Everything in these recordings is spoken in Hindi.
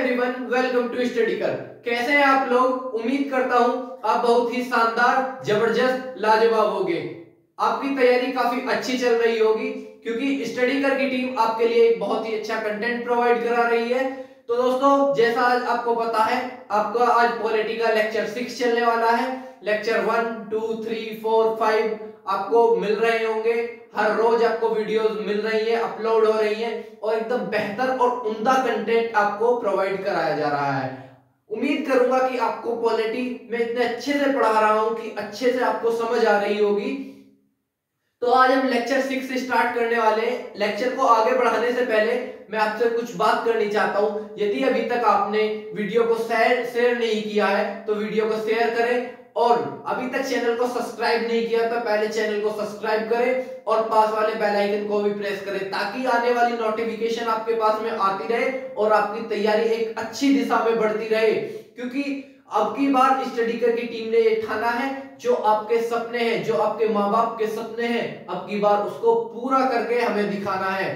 एवरीवन, वेलकम टू स्टडी कर। कैसे हैं आप लोग? उम्मीद करता हूं आप बहुत ही शानदार, जबरदस्त, लाजवाब होंगे। आपकी तैयारी काफी अच्छी चल रही होगी क्योंकि स्टडी कर की टीम आपके लिए एक बहुत ही अच्छा कंटेंट प्रोवाइड करा रही है। तो दोस्तों, जैसा आज आपको पता है, आपका आज पॉलिटी का लेक्चर 6 चलने वाला है। लेक्चर 1, 2, 3, 4, 5 आपको मिल रहे होंगे। हर रोज आपको वीडियोस मिल रही है, अपलोड हो रही है और एकदम बेहतर और उम्दा कंटेंट आपको प्रोवाइड कराया जा रहा है। उम्मीद करूंगा कि आपको पॉलिटी में इतने अच्छे से पढ़ा रहा हूं कि अच्छे से आपको समझ आ रही होगी। तो आज हम लेक्चर 6 से स्टार्ट करने वाले हैं। लेक्चर को आगे बढ़ाने से पहले मैं आपसे कुछ बात करनी चाहता हूं। यदि अभी तक आपने वीडियो को शेयर नहीं किया है तो वीडियो को शेयर करें, और अभी तक चैनल को सब्सक्राइब नहीं किया तो पहले चैनल को सब्सक्राइब करें और पास वाले बेल आइकन को भी प्रेस करें ताकि आने वाली नोटिफिकेशन आपके पास में आती रहे और आपकी तैयारी एक अच्छी दिशा में बढ़ती रहे। क्योंकि अब की बार स्टडी कर की टीम ने ये ठाना है, जो आपके सपने हैं, जो आपके माँ बाप के सपने हैं, अब की बार उसको पूरा करके हमें दिखाना है।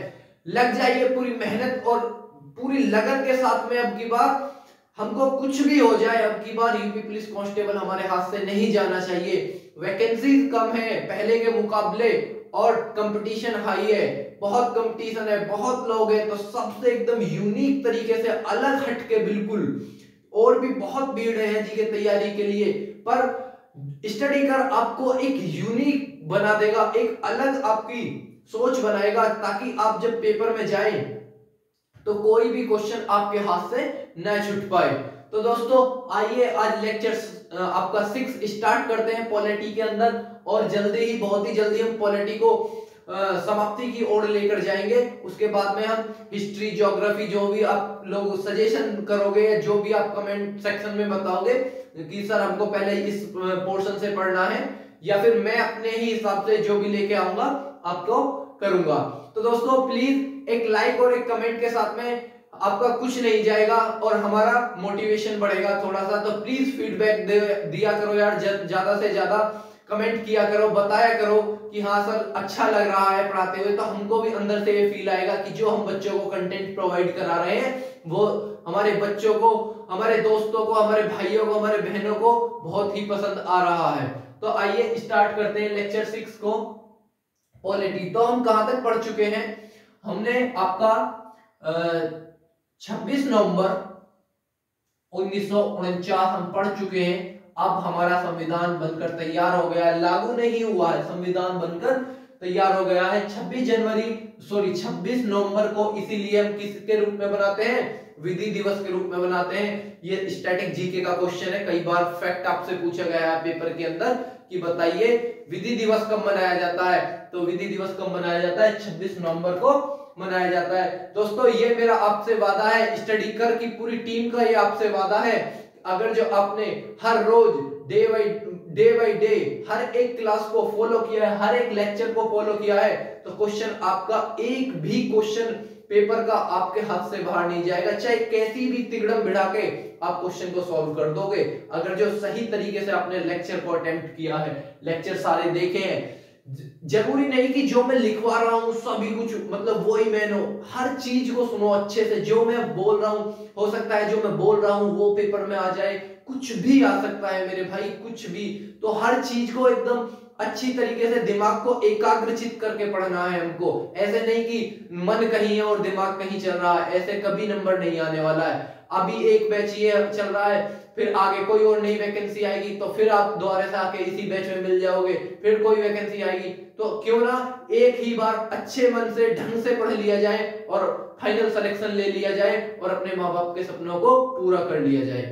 लग जाइए पूरी मेहनत और पूरी लगन के साथ में। अब की बार हमको कुछ भी हो जाए, अब की बार यूपी पुलिस कांस्टेबल हमारे हाथ से नहीं जाना चाहिए। वैकेंसी कम है पहले के मुकाबले और कंपटीशन हाई है, बहुत कंपटीशन है, बहुत लोग हैं, तो सबसे एकदम यूनिक तरीके से अलग हटके बिल्कुल। और भी बहुत भीड़ है जी की तैयारी के लिए, पर स्टडी कर आपको एक यूनिक बना देगा, एक अलग आपकी सोच बनाएगा ताकि आप जब पेपर में जाएं तो कोई भी क्वेश्चन आपके हाथ से न छूट पाए। तो दोस्तों, आइए आज लेक्चर आपका 6 स्टार्ट करते हैं पॉलिटी के अंदर, और जल्दी ही, बहुत ही जल्दी हम पॉलिटी को समाप्ति की ओर लेकर जाएंगे। उसके बाद में हम हिस्ट्री, ज्योग्राफी, जो भी आप लोग सजेशन करोगे या जो भी आप कमेंट सेक्शन में बताओगे कि सर हमको पहले इस पोर्शन से पढ़ना है, या फिर मैं अपने ही हिसाब से जो भी लेके आऊंगा आपको करूंगा। तो दोस्तों, प्लीज एक लाइक और एक कमेंट के साथ में आपका कुछ नहीं जाएगा और हमारा मोटिवेशन बढ़ेगा थोड़ा सा। तो प्लीज फीडबैक दिया करो यार, ज्यादा से ज्यादा कमेंट किया करो, बताया करो कि हाँ सर अच्छा लग रहा है पढ़ाते हुए। तो हमको भी अंदर से ये फील आएगा कि जो हम बच्चों को कंटेंट प्रोवाइड करा रहे हैं वो हमारे बच्चों को, हमारे दोस्तों को, हमारे भाइयों को, हमारे बहनों को बहुत ही पसंद आ रहा है। तो आइए स्टार्ट करते हैं लेक्चर 6 को, पॉलिटी। तो हम कहां तक पढ़ चुके हैं? हमने आपका 26 नवंबर 1949 हम पढ़ चुके हैं। अब हमारा संविधान बनकर तैयार हो गया है, लागू नहीं हुआ है, संविधान बनकर तैयार हो गया है। 26 नवंबर को इसीलिए हम किसके रूप में बनाते हैं? विधि दिवस के रूप में बनाते हैं। ये स्टैटिक जीके का क्वेश्चन है, कई बार फैक्ट आपसे पूछा गया है पेपर के अंदर कि बताइए विधि दिवस कब मनाया जाता है। तो विधि दिवस कब मनाया जाता है? 26 नवंबर को मनाया जाता है। दोस्तों, ये मेरा आपसे वादा है, स्टडी कर की पूरी टीम का ये आपसे वादा है, अगर जो आपने हर रोज डे बाय डे हर एक क्लास को फॉलो किया है, हर एक लेक्चर को फॉलो किया है, तो क्वेश्चन आपका एक भी क्वेश्चन पेपर का आपके हाथ से बाहर नहीं जाएगा। चाहे कैसी भी तिगड़म भिड़ा के आप क्वेश्चन को सॉल्व कर दोगे, अगर जो सही तरीके से आपने लेक्चर को अटेम्प्ट किया है, लेक्चर सारे देखे हैं। जरूरी नहीं कि जो मैं लिखवा रहा हूं सभी कुछ मतलब वही मैन हो, हर चीज को सुनो अच्छे से। जो मैं बोल रहा हूं, हो सकता है जो मैं बोल रहा हूं वो पेपर में आ जाए, कुछ भी आ सकता है मेरे भाई, कुछ भी। तो हर चीज को एकदम अच्छी तरीके से दिमाग को एकाग्रचित करके पढ़ना है हमको। ऐसे नहीं कि मन कहीं है और दिमाग कहीं चल रहा है, ऐसे कभी नंबर नहीं आने वाला है। अभी एक बैच ये चल रहा है, फिर आगे कोई और नई वैकेंसी आएगी तो फिर आप दोबारा से आके इसी बैच में मिल जाओगे, फिर कोई वैकेंसी आएगी। तो क्यों ना एक ही बार अच्छे मन से, ढंग से पढ़ लिया जाए और फाइनल सिलेक्शन ले लिया जाए और अपने माँ बाप के सपनों को पूरा कर लिया जाए।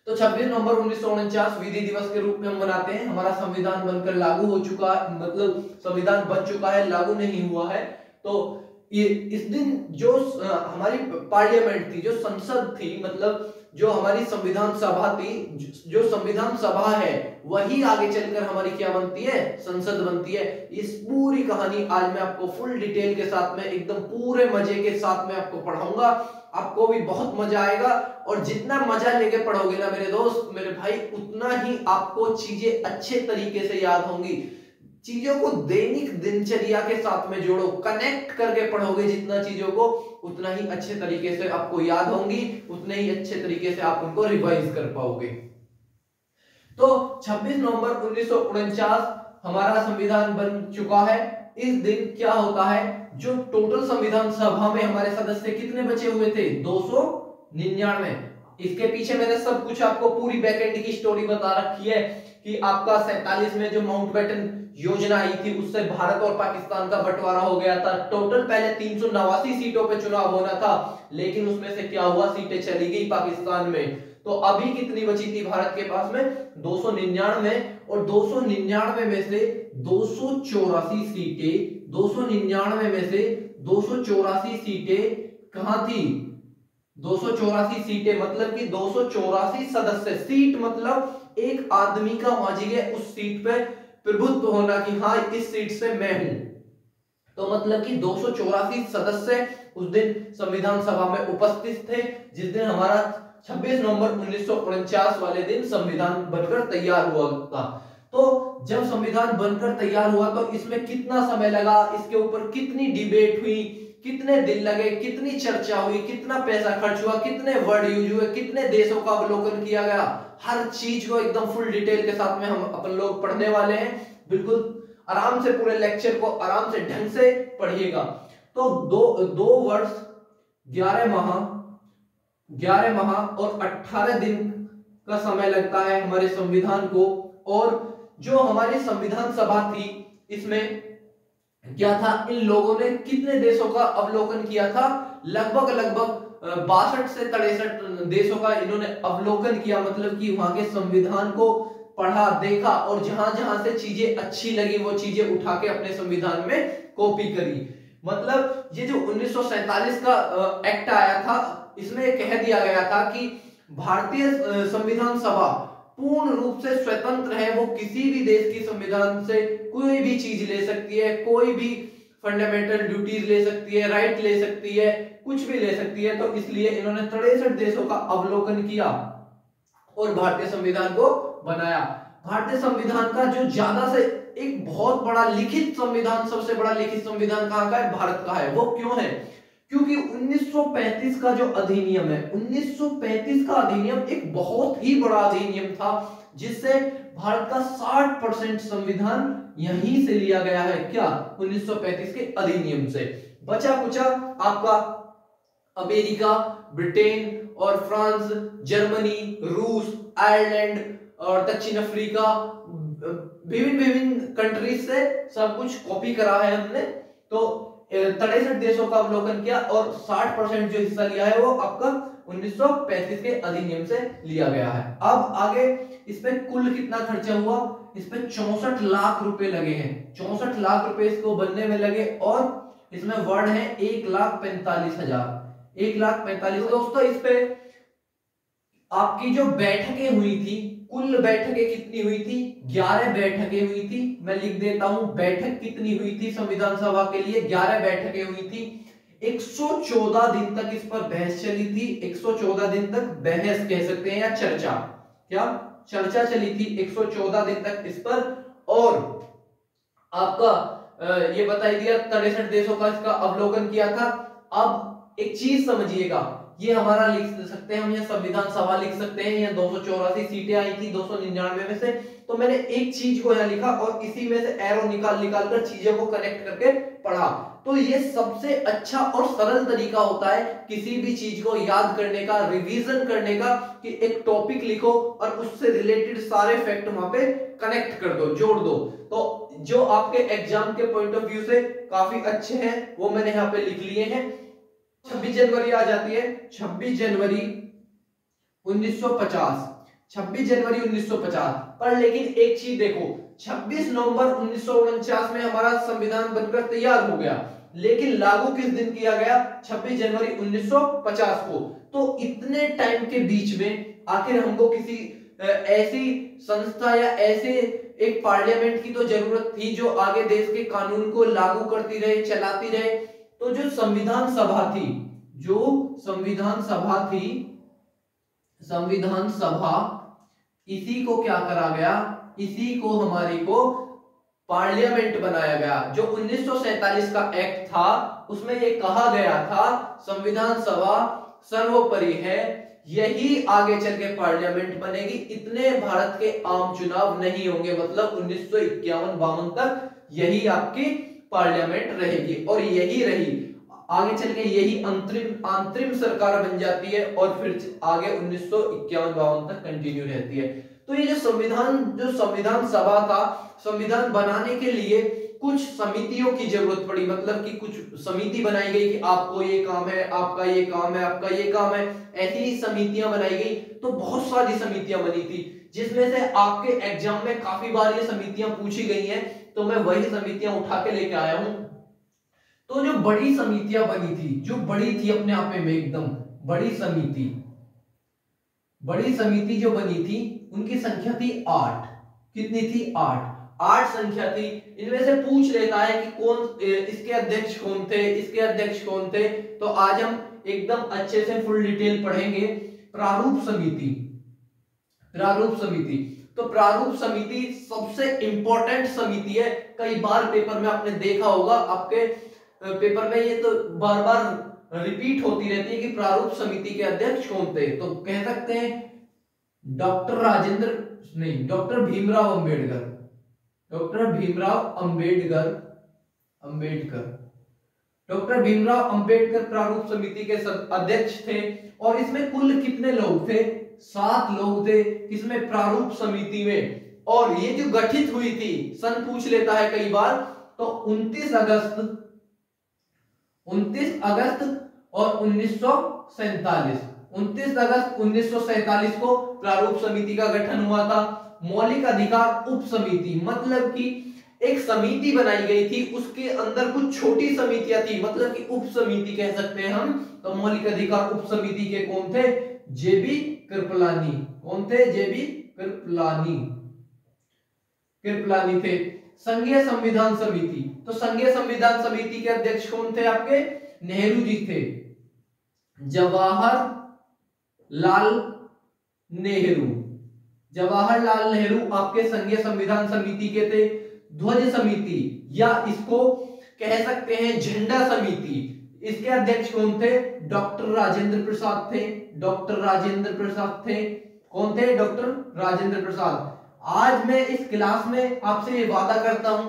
तो 26 नवंबर 1949 विधि दिवस के रूप में हम मनाते हैं। हमारा संविधान बनकर लागू हो चुका है, मतलब संविधान बन चुका है, लागू नहीं हुआ है। तो ये इस दिन जो हमारी पार्लियामेंट थी, जो संसद थी, मतलब जो हमारी संविधान सभा थी, जो संविधान सभा है वही आगे चलकर हमारी क्या बनती है? संसद बनती है। इस पूरी कहानी आज मैं आपको फुल डिटेल के साथ में, एकदम पूरे मजे के साथ में आपको पढ़ाऊंगा। आपको भी बहुत मजा आएगा, और जितना मजा लेके पढ़ोगे ना मेरे दोस्त, मेरे भाई, उतना ही आपको चीजें अच्छे तरीके से याद होंगी। चीजों को दैनिक दिनचर्या के साथ में जोड़ो, कनेक्ट करके पढ़ोगे जितना चीजों को, उतना ही अच्छे तरीके से आपको याद होंगी, उतने ही अच्छे तरीके से आप उनको रिवाइज कर पाओगे। तो 26 नवंबर 1949 हमारा संविधान बन चुका है। इस दिन क्या होता है, जो टोटल संविधान सभा में हमारे सदस्य कितने बचे हुए थे, 299। इसके पीछे मैंने सब कुछ आपको पूरी बैकएंड की स्टोरी बता रखी है कि आपका 47 में जो माउंटबेटन योजना आई थी उससे भारत और पाकिस्तान का बंटवारा हो गया था। टोटल पहले 389 सीटों पे चुनाव होना था, लेकिन उसमें से क्या हुआ, सीटें चली गई पाकिस्तान में। तो अभी कितनी बची थी भारत के पास में, 299, और 299 में से 284 सीटें, 299 में से 284 सीटें कहां थी, 284 सीटें मतलब कि 284 सदस्य, सीट मतलब एक आदमी का माजिए उस सीट पे प्रभुत्व होना कि हाँ इस सीट से मैं हूं। तो मतलब कि 284 सदस्य उस दिन संविधान सभा में उपस्थित थे, जिस दिन हमारा 26 नवंबर 1949 वाले दिन संविधान बनकर तैयार हुआ था। तो जब संविधान बनकर तैयार हुआ तो इसमें कितना समय लगा, इसके ऊपर कितनी डिबेट हुई, कितने दिन लगे, कितनी चर्चा हुई, कितना पैसा खर्च हुआ, कितने वर्ड यूज हुए, कितने देशों का अवलोकन किया गया, हर चीज को एकदम फुल डिटेल के साथ में हम अपन लोग पढ़ने वाले हैं। बिल्कुल आराम से पूरे लेक्चर को आराम से ढंग से पढ़िएगा। तो दो वर्ष 11 माह और 18 दिन का समय लगता है हमारे संविधान को। और जो हमारी संविधान सभा थी इसमें क्या था, इन लोगों ने कितने देशों का अवलोकन किया था, लगभग 62 से 63 देशों का इन्होंने अवलोकन किया। मतलब कि वहां के संविधान को पढ़ा, देखा और जहां जहां से चीजें अच्छी लगी वो चीजें उठा के अपने संविधान में कॉपी करी। मतलब ये जो 1947 का एक्ट आया था, इसमें कह दिया गया था कि भारतीय संविधान सभा पूर्ण रूप से स्वतंत्र है, वो किसी भी देश की संविधान से कोई भी चीज ले सकती है, कोई भी फंडामेंटल ड्यूटीज ले सकती है, राइट ले सकती है, कुछ भी ले सकती है। तो इसलिए इन्होंने 63 देशों का अवलोकन किया और भारतीय संविधान को बनाया। भारतीय संविधान का जो ज्यादा से एक बहुत बड़ा लिखित संविधान, सबसे बड़ा लिखित संविधान कहां का है, भारत का है। वो क्यों है, क्योंकि 1935 का जो अधिनियम है, 1935 का अधिनियम एक बहुत ही बड़ा अधिनियम था, जिससे भारत का 60% संविधान यहीं से लिया गया है। क्या, 1935 के अधिनियम से। बचा कुचा आपका अमेरिका, ब्रिटेन और फ्रांस, जर्मनी, रूस, आयरलैंड और दक्षिण अफ्रीका, विभिन्न कंट्रीज से सब कुछ कॉपी करा है हमने। तो 63 देशों का अवलोकन किया और 60% जो हिस्सा लिया है वो आपका 1935 के अधिनियम से लिया गया है। अब आगे इस पे कुल कितना खर्चा हुआ, इस पे 64 लाख रुपए लगे हैं, 64 लाख रुपए इसको बनने में लगे। और इसमें वर्ड है 1,45,000, 1,45,000। दोस्तों इस पे आपकी जो बैठकें हुई थी, कुल बैठकें कितनी हुई थी, 11 बैठकें हुई थी। मैं लिख देता हूं बैठक कितनी हुई थी संविधान सभा के लिए, 11 बैठकें हुई थी। 114 दिन तक इस पर बहस चली थी, 114 दिन तक बहस कह सकते हैं या चर्चा, क्या चर्चा चली थी 114 दिन तक इस पर। और आपका ये बता दिया 63 देशों का इसका अवलोकन किया था। अब एक चीज समझिएगा, ये हमारा लिख सकते हैं हम, यहाँ संविधान सभा लिख सकते हैं, यहाँ 284 सीटें आई थी 299 में से। तो मैंने एक चीज को यहाँ लिखा और इसी में से एरो निकाल कर चीजों को कनेक्ट करके पढ़ा। तो ये सबसे अच्छा और सरल तरीका होता है किसी भी चीज को याद करने का, रिवीजन करने का, कि एक टॉपिक लिखो और उससे रिलेटेड सारे फैक्ट वहां पे कनेक्ट कर दो, जोड़ दो। तो जो आपके एग्जाम के पॉइंट ऑफ व्यू से काफी अच्छे हैं वो मैंने यहाँ पे लिख लिए हैं। 26 जनवरी आ जाती है, 26 जनवरी 1950, 26 जनवरी 1950 पर। लेकिन एक चीज देखो, 26 नवंबर 1949 में हमारा संविधान बनकर तैयार हो गया, लेकिन लागू किस दिन किया गया, 26 जनवरी 1950 को। तो इतने टाइम के बीच में आखिर हमको किसी ऐसी संस्था या ऐसे एक पार्लियामेंट की तो जरूरत थी जो आगे देश के कानून को लागू करती रहे, चलाती रहे। तो जो संविधान सभा थी, संविधान सभा इसी को क्या करा गया, इसी को हमारी को पार्लियामेंट बनाया गया। जो 1947 का एक्ट था उसमें ये कहा गया था संविधान सभा सर्वोपरि है, यही आगे चल के पार्लियामेंट बनेगी, इतने भारत के आम चुनाव नहीं होंगे, मतलब 1951-52 तक यही आपकी पार्लियामेंट रहेगी और यही रही आगे चल के, यही अंतरिम सरकार बन जाती है और फिर आगे 1951-52 तक कंटिन्यू रहती है। तो ये जो संविधान सभा था, संविधान बनाने के लिए कुछ समितियों की जरूरत पड़ी, मतलब कि कुछ समिति बनाई गई कि आपको ये काम है, आपका ये काम है, आपका ये काम है, ऐसी ही समितियां बनाई गई। तो बहुत सारी समितियां बनी थी, जिसमें से आपके एग्जाम में काफी बार ये समितियां पूछी गई हैं, तो मैं वही समितियां उठा के लेके आया हूं। तो जो बड़ी समितियां बनी थी, जो बड़ी थी अपने आप में एकदम बड़ी समिति जो बनी थी उनकी संख्या थी 8। कितनी थी? 8 संख्या थी। इनमें से पूछ लेता है कि कौन इसके अध्यक्ष कौन थे, इसके अध्यक्ष कौन थे। तो आज हम एकदम अच्छे से फुल डिटेल पढ़ेंगे। प्रारूप समिति, तो प्रारूप समिति सबसे इंपॉर्टेंट समिति है। कई बार पेपर में आपने देखा होगा, आपके पेपर में ये तो बार बार रिपीट होती रहती है कि प्रारूप समिति के अध्यक्ष कौन थे। तो कह सकते हैं डॉक्टर भीमराव अंबेडकर। डॉक्टर भीमराव अंबेडकर प्रारूप समिति के अध्यक्ष थे। और इसमें कुल कितने लोग थे? 7 लोग थे इसमें प्रारूप समिति में। और ये जो गठित हुई थी, सन पूछ लेता है कई बार, तो 29 अगस्त और 1947 29 अगस्त 1947 को प्रारूप समिति का गठन हुआ था। मौलिक अधिकार उप समिति, मतलब कि एक समिति बनाई गई थी, उसके अंदर कुछ छोटी समितियां थी, मतलब कि उप समिति कह सकते हैं हम। तो मौलिक अधिकार उप समिति के कौन थे? जेबी कृपलानी। कौन थे? जेबी कृपलानी थे। संघीय संविधान समिति, तो संघीय संविधान समिति के अध्यक्ष कौन थे? आपके नेहरू जी थे, जवाहरलाल नेहरू आपके संघीय संविधान समिति के थे। ध्वज समिति या इसको कह सकते हैं झंडा समिति, इसके अध्यक्ष कौन थे? डॉक्टर राजेंद्र प्रसाद थे। कौन थे? डॉक्टर राजेंद्र प्रसाद। आज मैं इस क्लास में आपसे ये वादा करता हूं,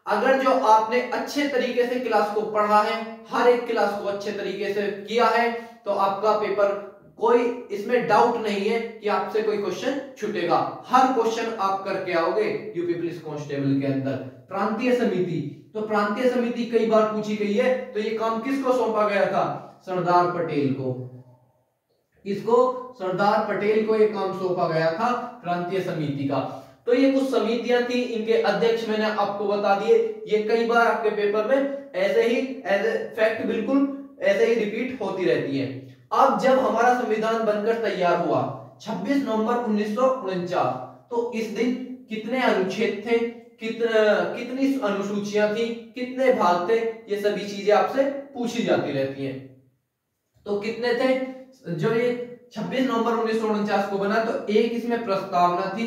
अगर जो आपने अच्छे तरीके से क्लास को पढ़ा है, हर एक क्लास को अच्छे तरीके से किया है, तो आपका पेपर कोई इसमें डाउट नहीं है कि आपसे कोई क्वेश्चन छूटेगा। हर क्वेश्चन आप करके आओगे यूपी पुलिस कांस्टेबल के अंदर। प्रांतीय समिति, तो प्रांतीय समिति कई बार पूछी गई है। तो ये काम किसको सौंपा गया था? सरदार पटेल को। किसको? सरदार पटेल को ये काम सौंपा गया था प्रांतीय समिति का। तो ये कुछ समितियां थी, इनके अध्यक्ष मैंने आपको बता दिए। ये कई बार आपके पेपर में ऐसे ही एज ए फैक्ट बिल्कुल ऐसे ही रिपीट होती रहती है। अब जब हमारा संविधान बनकर तैयार हुआ 26 नवंबर 1949, तो इस दिन कितने अनुच्छेद थे, कितनी अनुसूचियां थी, कितने भाग थे, ये सभी चीजें आपसे पूछी जाती रहती हैं। तो कितने थे? जब ये 26 नवंबर 1949 को बना, तो एक इसमें प्रस्तावना थी।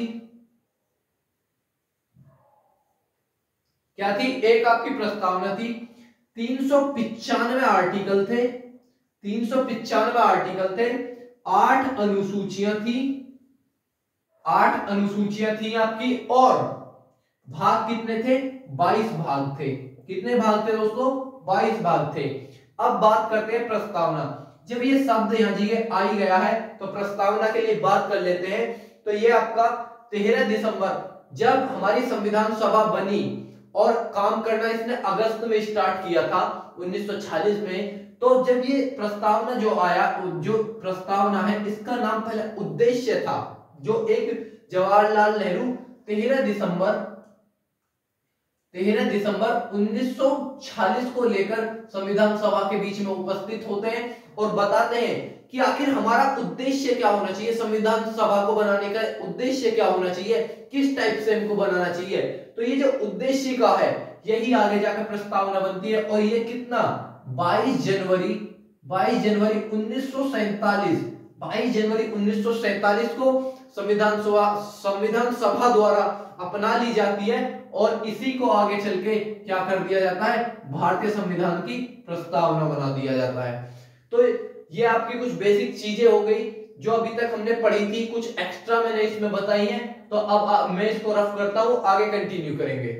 क्या थी? एक आपकी प्रस्तावना थी। 395 आर्टिकल थे, 395 आर्टिकल थे। 8 अनुसूचियां थी, 8 अनुसूचियां थी आपकी। और भाग कितने थे? 22 भाग थे। कितने भाग थे दोस्तों? 22 भाग थे। अब बात करते हैं प्रस्तावना। जब ये शब्द यहां जगह आ ही गया है, तो प्रस्तावना के लिए बात कर लेते हैं। तो ये आपका 13 दिसंबर, जब हमारी संविधान सभा बनी और काम करना इसने अगस्त में स्टार्ट किया था 1946 में। तो जब ये प्रस्तावना जो आया, जो प्रस्तावना है, इसका नाम पहले उद्देश्य था, जो एक जवाहरलाल नेहरू 13 दिसंबर 1946 को लेकर संविधान सभा के बीच में उपस्थित होते हैं और बताते हैं कि आखिर हमारा उद्देश्य क्या होना चाहिए, संविधान सभा को बनाने का उद्देश्य क्या होना चाहिए, किस टाइप से हमको बनाना चाहिए। तो ये जो उद्देश्य का है, यही आगे जाकर प्रस्तावना बनती है। और ये कितना? 22 जनवरी 1947 को संविधान सभा द्वारा अपना ली जाती है और इसी को आगे चल के क्या कर दिया जाता है, भारतीय संविधान की प्रस्तावना बना दिया जाता है। तो ये आपकी कुछ बेसिक चीजें हो गई जो अभी तक हमने पढ़ी थी, कुछ एक्स्ट्रा मैंने इसमें बताई है। तो अब मैं इसको रफ करता हूं, आगे कंटिन्यू करेंगे।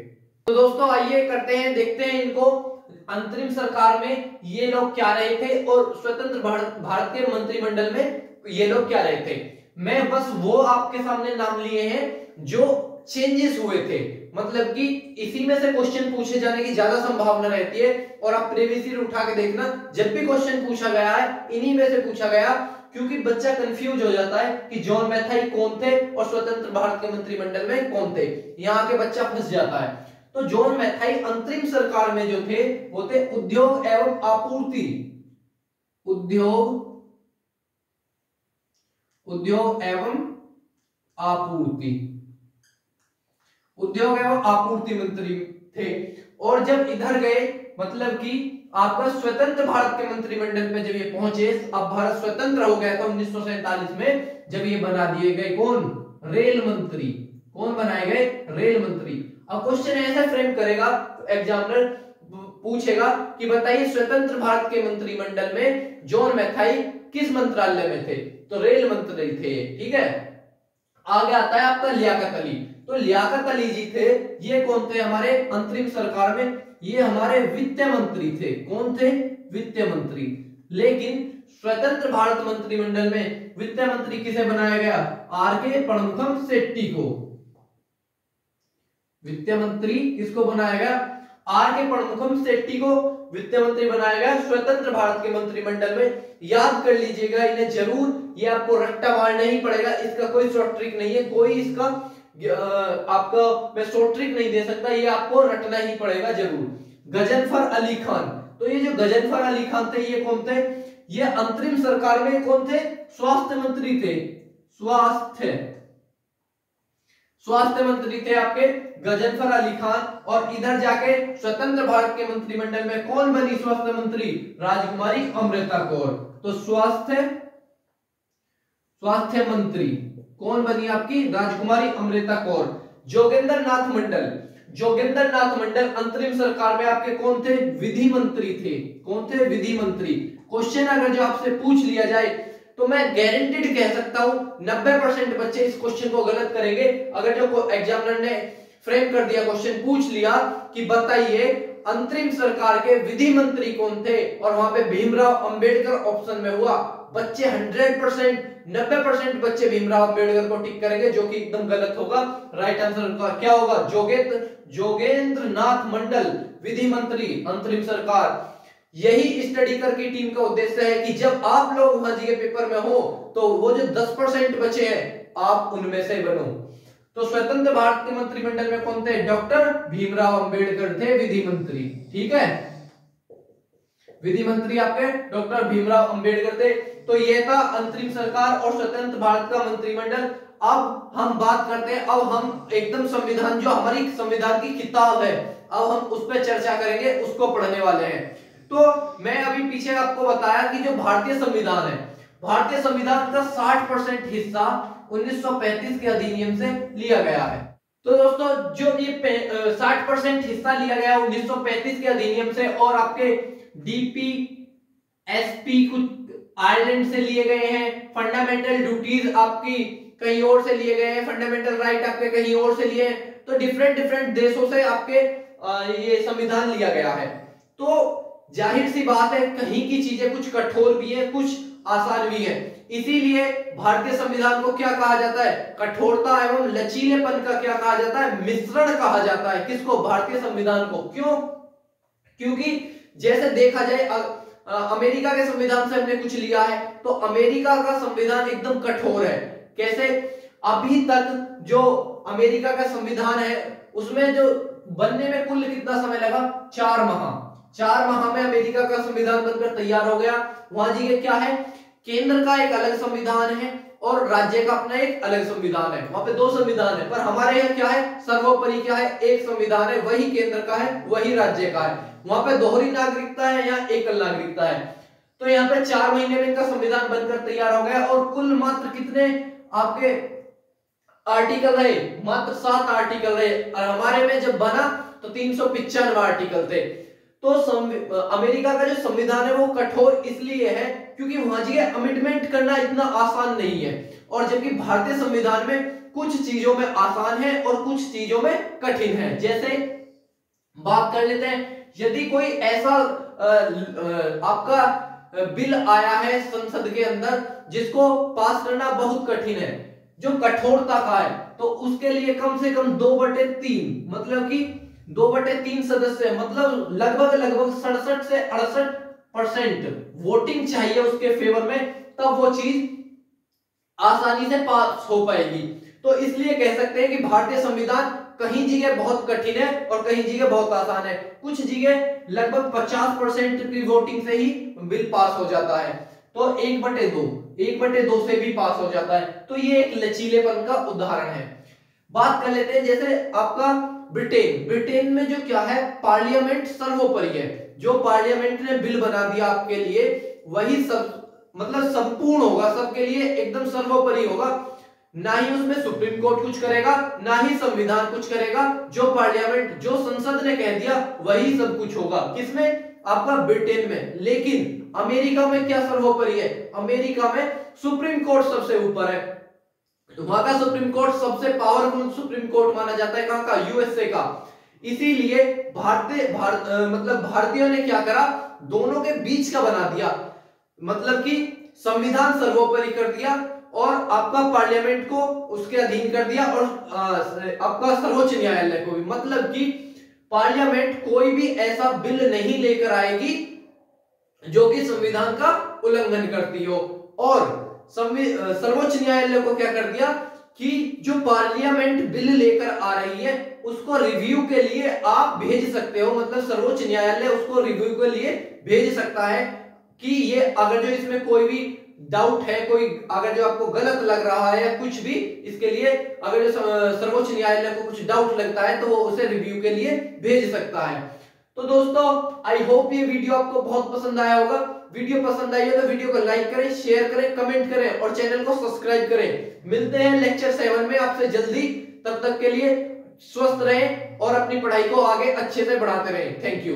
तो दोस्तों आइए करते हैं, देखते हैं इनको। अंतरिम सरकार में ये लोग क्या रहे थे और स्वतंत्र भारतीय मंत्रिमंडल में ये लोग क्या रहे थे। मैं बस वो आपके सामने नाम लिए हैं जो चेंजेस हुए थे, मतलब कि इसी में से क्वेश्चन पूछे जाने की ज्यादा संभावना रहती है। और आप प्रीवियस ईयर उठा के देखना, जब भी क्वेश्चन पूछा गया है इन्हीं में से पूछा गया, क्योंकि बच्चा कंफ्यूज हो जाता है कि जॉन मैथाई कौन थे और स्वतंत्र भारत के मंत्रिमंडल में कौन थे, यहाँ के बच्चा फंस जाता है। तो जॉन मैथाई अंतरिम सरकार में जो थे वो थे उद्योग एवं आपूर्ति, उद्योग एवं आपूर्ति मंत्री थे। और जब इधर गए, मतलब कि आपका स्वतंत्र भारत के मंत्रिमंडल पे जब ये पहुंचे, अब भारत स्वतंत्र हो गया था 1947 में, जब ये बना दिए गए कौन, रेल मंत्री। कौन बनाए गए, रेल मंत्री। अब क्वेश्चन ऐसा फ्रेम करेगा एग्जामिनर, पूछेगा कि बताइए स्वतंत्र भारत के मंत्रिमंडल में जॉन मैथाई किस मंत्रालय में थे, तो रेल मंत्री थे, ठीक है। आगे आता है आपका लियाकत अली। तो लियाकत अली जी थे, ये कौन थे हमारे अंतरिम सरकार में, ये हमारे वित्त मंत्री थे। कौन थे, वित्त मंत्री। लेकिन स्वतंत्र भारत मंत्रिमंडल में वित्त मंत्री किसे बनाया गया, आर.के. पणमुखम शेट्टी को। वित्त मंत्री किसको बनाया गया, आर.के. पणमुखम शेट्टी को वित्त मंत्री बनाया गया स्वतंत्र भारत के मंत्रिमंडल में। याद कर लीजिएगा इन्हें जरूर, ये आपको रट्टा मारना ही पड़ेगा, इसका कोई शॉर्ट ट्रिक नहीं है, कोई इसका आपका मैं शॉर्ट ट्रिक नहीं दे सकता, ये आपको रटना ही पड़ेगा जरूर। गजनफर अली खान, तो ये जो गजनफर अली खान थे ये कौन थे, ये अंतरिम सरकार में कौन थे, स्वास्थ्य मंत्री थे। स्वास्थ्य मंत्री थे आपके गजनफर अली खान। और इधर जाके स्वतंत्र भारत के मंत्रिमंडल में कौन बनी स्वास्थ्य मंत्री, राजकुमारी अमृता कौर। तो स्वास्थ्य मंत्री कौन बनी आपकी, राजकुमारी अमृता कौर। जोगेंद्र नाथ मंडल अंतरिम सरकार में आपके कौन थे, विधि मंत्री थे। कौन थे, विधि मंत्री। क्वेश्चन अगर जो आपसे पूछ लिया जाए तो मैं गारंटीड कह सकता हूं 90% बच्चे इस क्वेश्चन को गलत करेंगे। अगर जो एग्जामिनर ने फ्रेम कर दिया, क्वेश्चन पूछ लिया कि बताइए अंतरिम सरकार के विधि मंत्री कौन थे, और वहां पे भीमराव अंबेडकर ऑप्शन में हुआ, बच्चे 100% 90% बच्चे भीमराव अंबेडकर को टिक करेंगे, जो कि एकदम गलत होगा। राइट आंसर का क्या होगा, जोगेंद्र नाथ मंडल विधि मंत्री अंतरिम सरकार। यही स्टडी कर की टीम का उद्देश्य है कि जब आप लोग वहां जी के पेपर में हो तो वो जो 10% बचे हैं आप उनमें से बनो। तो स्वतंत्र भारत के मंत्रिमंडल में कौन थे, डॉक्टर भीमराव अंबेडकर थे विधि मंत्री, ठीक है। विधि मंत्री आपके डॉक्टर भीमराव अंबेडकर थे। तो ये था अंतरिम सरकार और स्वतंत्र भारत का मंत्रिमंडल। अब हम बात करते हैं, अब हम एकदम संविधान, जो हमारी संविधान की किताब है, अब हम उस पर चर्चा करेंगे, उसको पढ़ने वाले हैं। तो मैं अभी पीछे आपको बताया कि जो भारतीय संविधान है, भारतीय संविधान का 60% हिस्सा 1935 के अधिनियम से लिया गया है। तो दोस्तों जो ये 60% हिस्सा लिया गया 1935 के अधिनियम से, और आपके डीपी एसपी कुछ आयरलैंड से लिए गए हैं, फंडामेंटल ड्यूटीज आपकी कहीं और से लिए गए हैं, फंडामेंटल राइट आपके कहीं और से लिए हैं। तो डिफरेंट देशों से आपके ये संविधान लिया गया है। तो जाहिर सी बात है कहीं की चीजें कुछ कठोर भी है, कुछ आसान भी है। इसीलिए भारतीय संविधान को क्या कहा जाता है, कठोरता एवं लचीलेपन का क्या कहा जाता है, मिश्रण कहा जाता है। किसको, भारतीय संविधान को। क्यों, क्योंकि जैसे देखा जाए अमेरिका के संविधान से हमने कुछ लिया है, तो अमेरिका का संविधान एकदम कठोर है। कैसे, अभी तक जो अमेरिका का संविधान है उसमें जो बनने में कुल कितना समय लगा, 4 माह। 4 माह में अमेरिका का संविधान बनकर तैयार हो गया। वहां जी के क्या है, केंद्र का एक अलग संविधान है और राज्य का अपना एक अलग संविधान है। वहां पे 2 संविधान है, पर हमारे यहाँ क्या है, सर्वोपरि क्या है, एक संविधान है, वही केंद्र का है, वही राज्य का है। वहां पे दोहरी नागरिकता है, यहाँ एकल नागरिकता है। तो यहाँ पे 4 महीने में इनका संविधान बनकर तैयार हो गया, और कुल मात्र कितने आपके आर्टिकल रहे, मात्र 7 आर्टिकल रहे, और हमारे में जब बना तो 395 आर्टिकल थे। तो अमेरिका का जो संविधान है वो कठोर इसलिए है क्योंकि वहां जी अमेंडमेंट करना इतना आसान नहीं है, और जबकि भारतीय संविधान में कुछ चीजों में आसान है और कुछ चीजों में कठिन है। जैसे बात कर लेते हैं, यदि कोई ऐसा आपका बिल आया है संसद के अंदर जिसको पास करना बहुत कठिन है, जो कठोरता का है, तो उसके लिए कम से कम 2/3 मतलब कि 2/3 सदस्य, मतलब लगभग 67 से 68% वोटिंग चाहिए उसके फेवर में, तब वो चीज आसानी से पास हो पाएगी। तो इसलिए कह सकते हैं कि भारतीय संविधान कहीं जगह बहुत कठिन है और कहीं जगह बहुत आसान है। कुछ जगह लगभग 50% की वोटिंग से ही बिल पास हो जाता है, तो 1/2 से भी पास हो जाता है। तो ये एक लचीलेपन का उदाहरण है। बात कर लेते हैं जैसे आपका ब्रिटेन में जो क्या है, पार्लियामेंट सर्वोपरि है। जो पार्लियामेंट ने बिल बना दिया आपके लिए वही सब मतलब संपूर्ण होगा, सबके लिए एकदम सर्वोपरि होगा। ना ही उसमें सुप्रीम कोर्ट कुछ करेगा, ना ही संविधान कुछ करेगा। जो पार्लियामेंट, जो संसद ने कह दिया वही सब कुछ होगा। किसमें? आपका ब्रिटेन में। लेकिन अमेरिका में क्या सर्वोपरि है? अमेरिका में सुप्रीम कोर्ट सबसे ऊपर है। तो वहां का सुप्रीम कोर्ट सबसे पावरफुल सुप्रीम कोर्ट माना जाता है। कहां का? यूएसए का। इसीलिए भारतीयों ने क्या करा, दोनों के बीच का बना दिया, मतलब कि संविधान सर्वोपरि कर दिया और आपका पार्लियामेंट को उसके अधीन कर दिया, और आपका सर्वोच्च न्यायालय को भी। मतलब कि पार्लियामेंट कोई भी ऐसा बिल नहीं लेकर आएगी जो कि संविधान का उल्लंघन करती हो। और सर्वोच्च न्यायालय को क्या कर दिया कि जो पार्लियामेंट बिल लेकर आ रही है उसको रिव्यू के लिए आप भेज सकते हो, मतलब सर्वोच्च न्यायालय उसको रिव्यू के लिए भेज सकता है कि ये अगर जो इसमें कोई भी डाउट है, कोई अगर जो आपको गलत लग रहा है या कुछ भी, इसके लिए अगर जो सर्वोच्च न्यायालय को कुछ डाउट लगता है तो वो उसे रिव्यू के लिए भेज सकता है। तो दोस्तों आई होप ये वीडियो आपको बहुत पसंद आया होगा। वीडियो पसंद आई हो तो वीडियो को लाइक करें, शेयर करें, कमेंट करें और चैनल को सब्सक्राइब करें। मिलते हैं लेक्चर 7 में आपसे जल्दी। तब तक के लिए स्वस्थ रहें और अपनी पढ़ाई को आगे अच्छे से बढ़ाते रहें। Thank you.